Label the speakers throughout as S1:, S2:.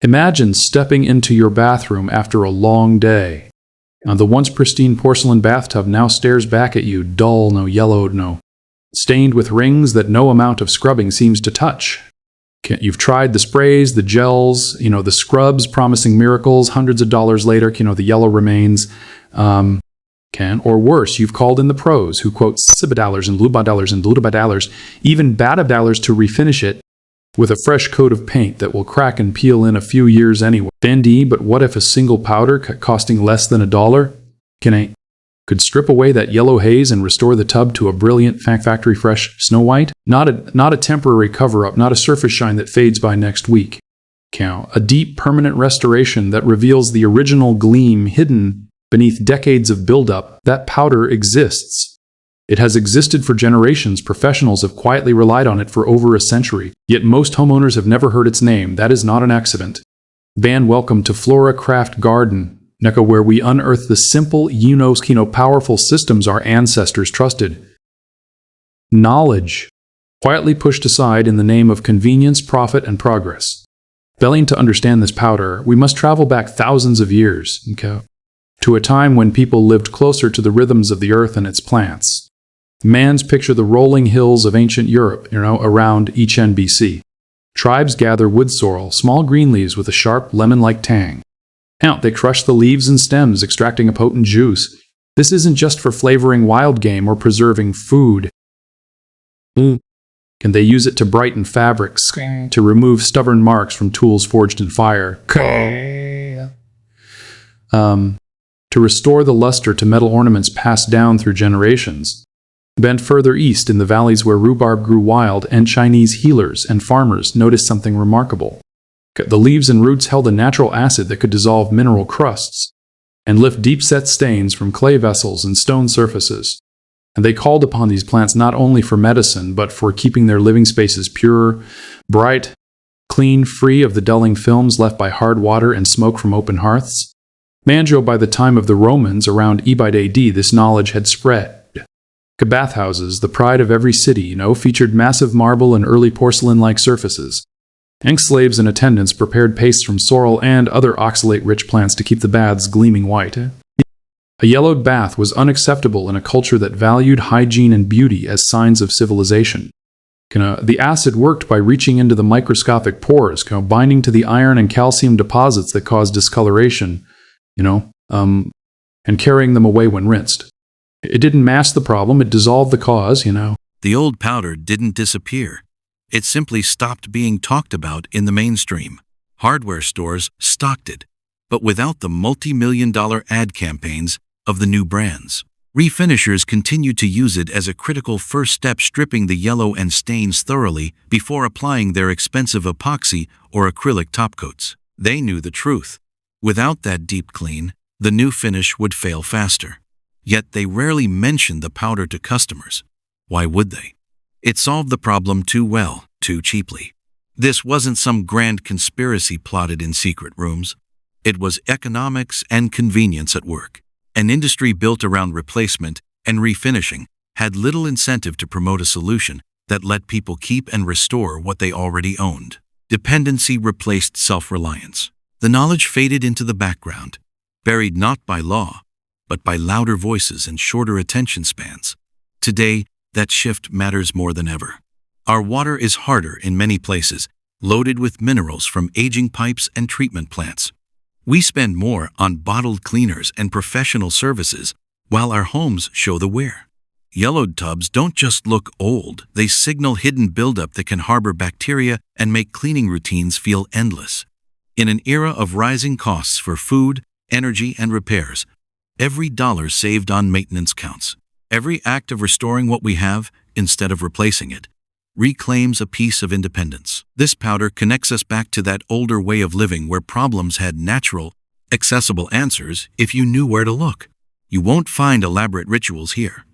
S1: Imagine stepping into your bathroom after a long day. The once pristine porcelain bathtub now stares back at you, dull, no yellowed, no stained with rings that no amount of scrubbing seems to touch. You've tried the sprays, the gels, the scrubs promising miracles. Hundreds of dollars later, the yellow remains. Or worse, you've called in the pros who quote $7 and $10 and $10, even $10 to refinish it with a fresh coat of paint that will crack and peel in a few years anyway. Fendi, but what if a single powder costing less than $1 could strip away that yellow haze and restore the tub to a brilliant factory fresh snow white? Not a temporary cover-up, not a surface shine that fades by next week. A deep, permanent restoration that reveals the original gleam hidden beneath decades of buildup. That powder exists. It has existed for generations. Professionals have quietly relied on it for over a century. Yet most homeowners have never heard its name. That is not an accident. Van, welcome to Flora Craft Garden, where we unearth the simple, powerful systems our ancestors trusted. Knowledge, quietly pushed aside in the name of convenience, profit, and progress. Failing to understand this powder, we must travel back thousands of years, to a time when people lived closer to the rhythms of the earth and its plants. Man's picture the rolling hills of ancient Europe, around Echen BC. Tribes gather wood sorrel, small green leaves with a sharp, lemon-like tang. They crush the leaves and stems, extracting a potent juice. This isn't just for flavoring wild game or preserving food. Can they use it to brighten fabrics, to remove stubborn marks from tools forged in fire? To restore the luster to metal ornaments passed down through generations. Bent further east in the valleys where rhubarb grew wild, and Chinese healers and farmers noticed something remarkable. The leaves and roots held a natural acid that could dissolve mineral crusts and lift deep-set stains from clay vessels and stone surfaces. And they called upon these plants not only for medicine, but for keeping their living spaces pure, bright, clean, free of the dulling films left by hard water and smoke from open hearths. Manjo, by the time of the Romans, around Ebite AD, this knowledge had spread. Bathhouses, the pride of every city, featured massive marble and early porcelain-like surfaces. And slaves and attendants prepared pastes from sorrel and other oxalate-rich plants to keep the baths gleaming white. A yellowed bath was unacceptable in a culture that valued hygiene and beauty as signs of civilization. The acid worked by reaching into the microscopic pores, binding to the iron and calcium deposits that cause discoloration, and carrying them away when rinsed. It didn't mask the problem, it dissolved the cause,
S2: The old powder didn't disappear. It simply stopped being talked about in the mainstream. Hardware stores stocked it, but without the multi-million-dollar ad campaigns of the new brands. Refinishers continued to use it as a critical first step, stripping the yellow and stains thoroughly before applying their expensive epoxy or acrylic topcoats. They knew the truth. Without that deep clean, the new finish would fail faster. Yet they rarely mentioned the powder to customers. Why would they? It solved the problem too well, too cheaply. This wasn't some grand conspiracy plotted in secret rooms. It was economics and convenience at work. An industry built around replacement and refinishing had little incentive to promote a solution that let people keep and restore what they already owned. Dependency replaced self-reliance. The knowledge faded into the background, buried not by law, but by louder voices and shorter attention spans. Today, that shift matters more than ever. Our water is harder in many places, loaded with minerals from aging pipes and treatment plants. We spend more on bottled cleaners and professional services, while our homes show the wear. Yellowed tubs don't just look old, they signal hidden buildup that can harbor bacteria and make cleaning routines feel endless. In an era of rising costs for food, energy, and repairs, every dollar saved on maintenance counts. Every act of restoring what we have, instead of replacing it, reclaims a piece of independence. This powder connects us back to that older way of living where problems had natural, accessible answers if you knew where to look. You won't find elaborate rituals here.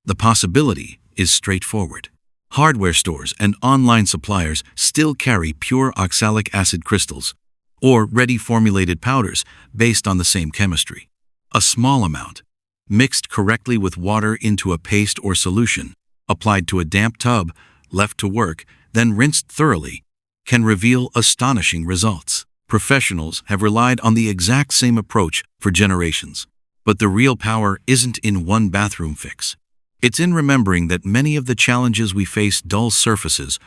S2: The possibility is straightforward. Hardware stores and online suppliers still carry pure oxalic acid crystals, or ready-formulated powders based on the same chemistry. A small amount, mixed correctly with water into a paste or solution, applied to a damp tub, left to work, then rinsed thoroughly, can reveal astonishing results. Professionals have relied on the exact same approach for generations. But the real power isn't in one bathroom fix. It's in remembering that many of the challenges we face, dull surfaces,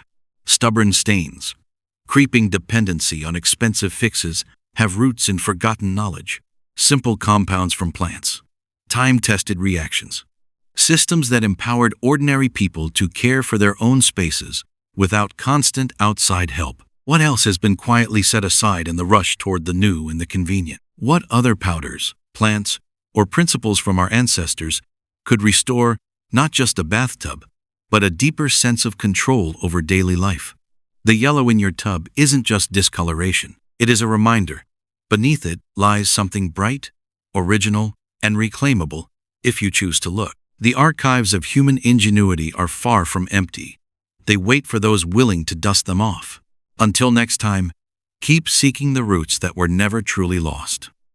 S2: stubborn stains, creeping dependency on expensive fixes, have roots in forgotten knowledge, simple compounds from plants, time-tested reactions, systems that empowered ordinary people to care for their own spaces without constant outside help. What else has been quietly set aside in the rush toward the new and the convenient? What other powders, plants, or principles from our ancestors could restore not just a bathtub, but a deeper sense of control over daily life? The yellow in your tub isn't just discoloration. It is a reminder. Beneath it lies something bright, original, and reclaimable if you choose to look. The archives of human ingenuity are far from empty. They wait for those willing to dust them off. Until next time, keep seeking the roots that were never truly lost.